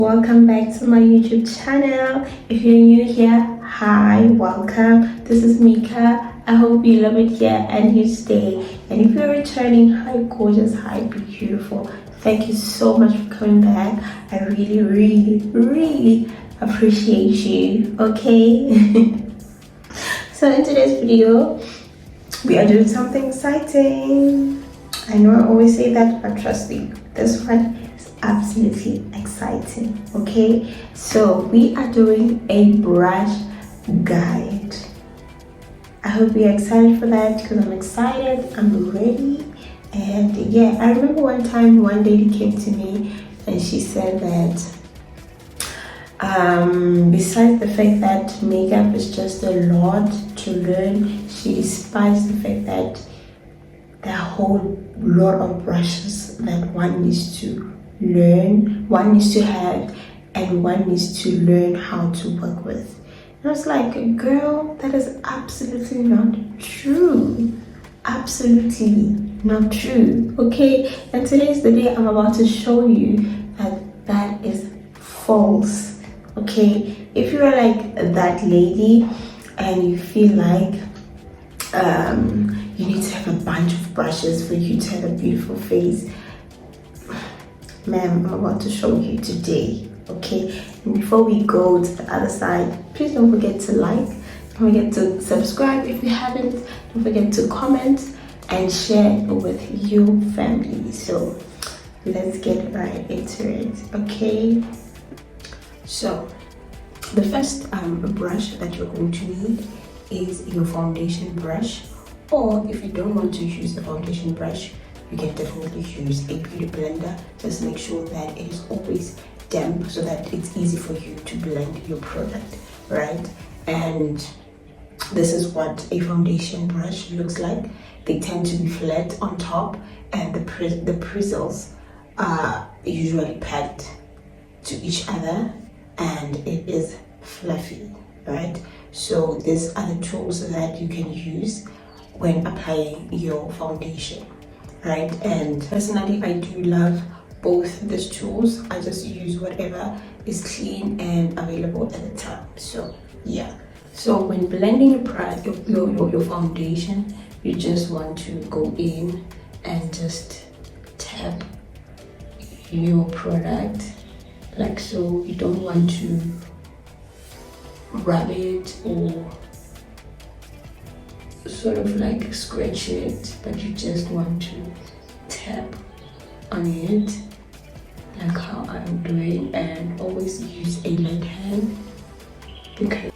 Welcome back to my YouTube channel. If you're new here, hi, welcome. This is Mika. I hope you love it here and you stay. And if you're returning, hi, gorgeous, hi, beautiful. Thank you so much for coming back. I really appreciate you. Okay. So in today's video, we are doing something exciting. I know I always say that, but trust me, this one is absolutely exciting. Okay, so we are doing a brush guide. I hope you're excited for that because I'm excited, I'm ready. And yeah, I remember one lady came to me and she said that besides the fact that makeup is just a lot to learn, she despised the fact that there are a whole lot of brushes that one needs to learn, one needs to have, and one needs to learn how to work with. And I was like, girl, that is absolutely not true. Absolutely not true. Okay, and today is the day I'm about to show you that that is false. Okay, if you are like that lady and you feel like you need to have a bunch of brushes for you to have a beautiful face, ma'am, I'm about to show you today. Okay, and before we go to the other side, please don't forget to like, don't forget to subscribe if you haven't, don't forget to comment and share with your family. So let's get right into it. Okay, so the first brush that you're going to need is your foundation brush, or if you don't want to use the foundation brush, you can definitely use a beauty blender. Just make sure that it is always damp so that it's easy for you to blend your product, right? And this is what a foundation brush looks like. They tend to be flat on top, and the bristles are usually packed to each other, and it is fluffy, right? So these are the tools that you can use when applying your foundation, right? And personally, I do love both these tools. I just use whatever is clean and available at the time. So yeah, so when blending your foundation, you just want to go in and just tap your product like so. You don't want to rub it or sort of like scratch it, but you just want to tap on it like how I'm doing, and always use a light hand because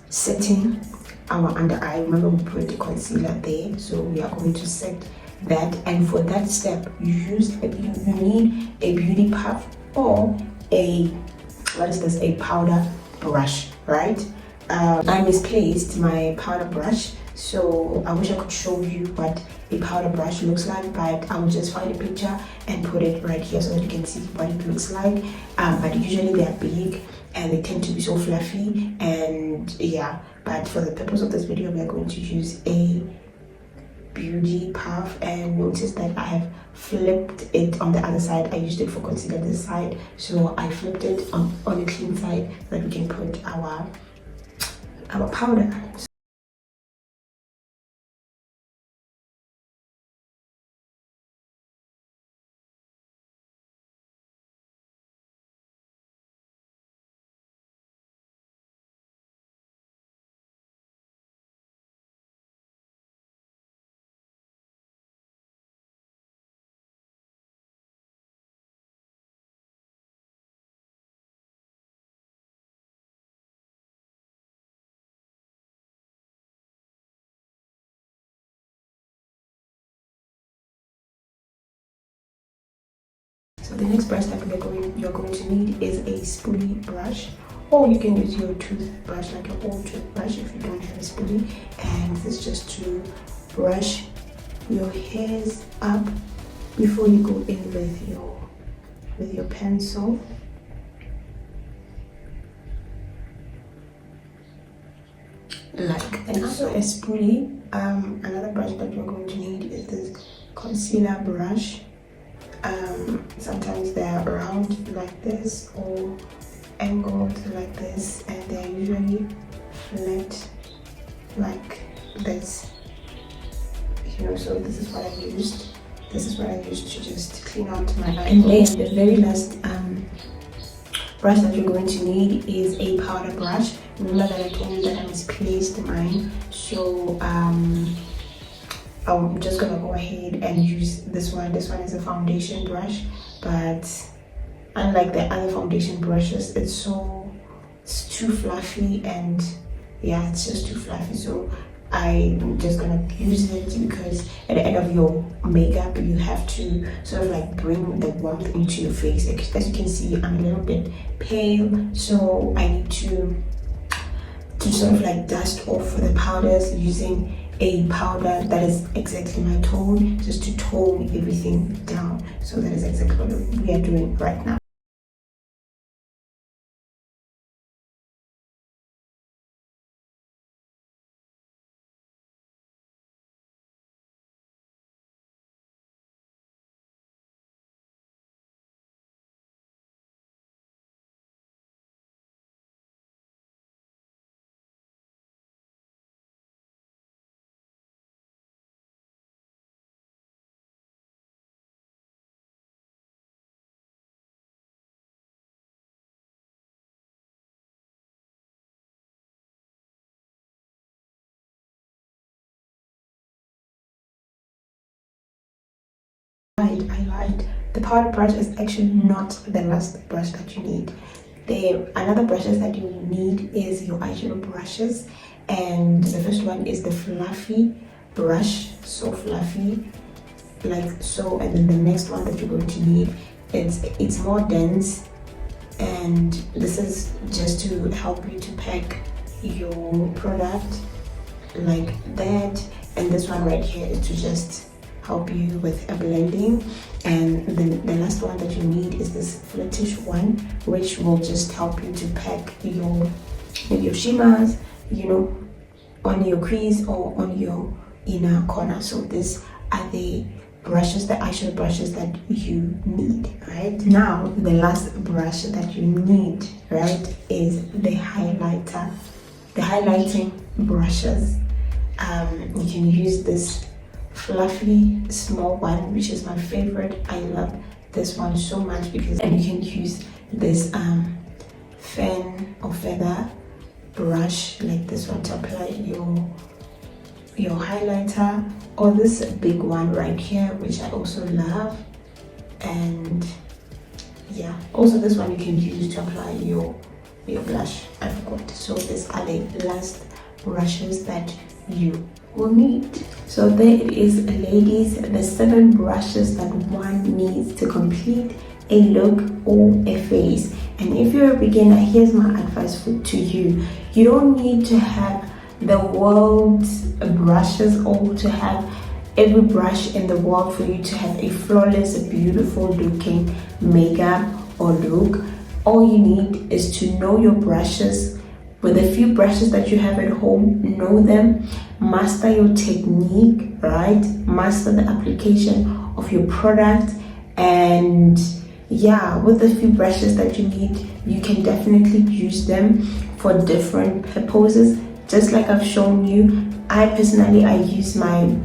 setting our under eye. Remember, we put the concealer there, so we are going to set that. And for that step, you need a beauty puff or a powder brush, right? I misplaced my powder brush, so I wish I could show you what a powder brush looks like, but I will just find a picture and put it right here so that you can see what it looks like. But usually they are big and they tend to be so fluffy, and yeah, but for the purpose of this video, we are going to use a beauty puff. And notice that I have flipped it on the other side. I used it for concealer this side, so I flipped it on the clean side so that we can put our powder. So the next brush that you're going to need is a spoolie brush, or you can use your toothbrush, like your old toothbrush if you don't have a spoolie. And this is just to brush your hairs up before you go in with your pencil. And also a spoolie. Another brush that you're going to need is this concealer brush. Sometimes they're round like this or angled like this, and they're usually flat like this, so this is what I used. This is what I used to just clean out my eye. And then the very last brush that you're going to need is a powder brush. Remember that I told you that I misplaced mine, so I'm just gonna go ahead and use this one. This one is a foundation brush, but unlike the other foundation brushes, it's too fluffy, and yeah, it's just too fluffy. So I'm just gonna use it because at the end of your makeup, you have to sort of like bring the warmth into your face. As you can see, I'm a little bit pale, so I need to sort of like dust off the powders using a powder that is exactly my tone, just to tone everything down. So that is exactly what we are doing right now. I lied. The powder brush is actually not the last brush that you need. Another brushes that you need is your eyeshadow brushes, and the first one is the fluffy brush, so fluffy like so. And then the next one that you're going to need, it's more dense, and this is just to help you to pack your product like that. And this one right here is to just help you with a blending. And then the last one that you need is this flattish one, which will just help you to pack your shimmers, on your crease or on your inner corner. So these are the brushes, the eyeshadow brushes that you need. Right now, the last brush that you need, right, is the highlighter, the highlighting brushes. You can use this fluffy small one, which is my favorite. I love this one so much and you can use this fan or feather brush like this one to apply your highlighter, or this big one right here, which I also love. And yeah, also this one you can use to apply your your blush. I forgot. So these are the last brushes that you will need. So there it is, ladies, the 7 brushes that one needs to complete a look or a face. And if you're a beginner, here's my advice to you. You don't need to have the world's brushes or to have every brush in the world for you to have a flawless, beautiful looking makeup or look. All you need is to know your brushes. With a few brushes that you have at home, know them, master your technique, right? Master the application of your product, and yeah, with the few brushes that you need, you can definitely use them for different purposes. Just like I've shown you, I personally use my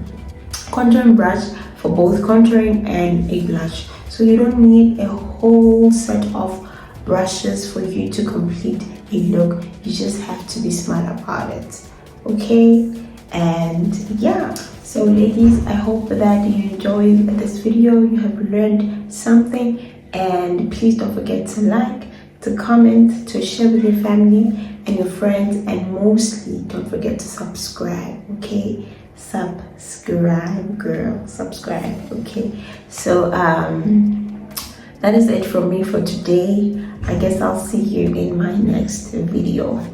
contouring brush for both contouring and a blush. So you don't need a whole set of brushes for you to complete a look. You just have to be smart about it, okay? And yeah, so ladies, I hope that you enjoyed this video, you have learned something, and please don't forget to like, to comment, to share with your family and your friends, and mostly don't forget to subscribe, okay? Subscribe, girl, subscribe, okay? So that is it from me for today. I guess I'll see you in my next video.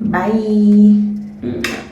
Bye.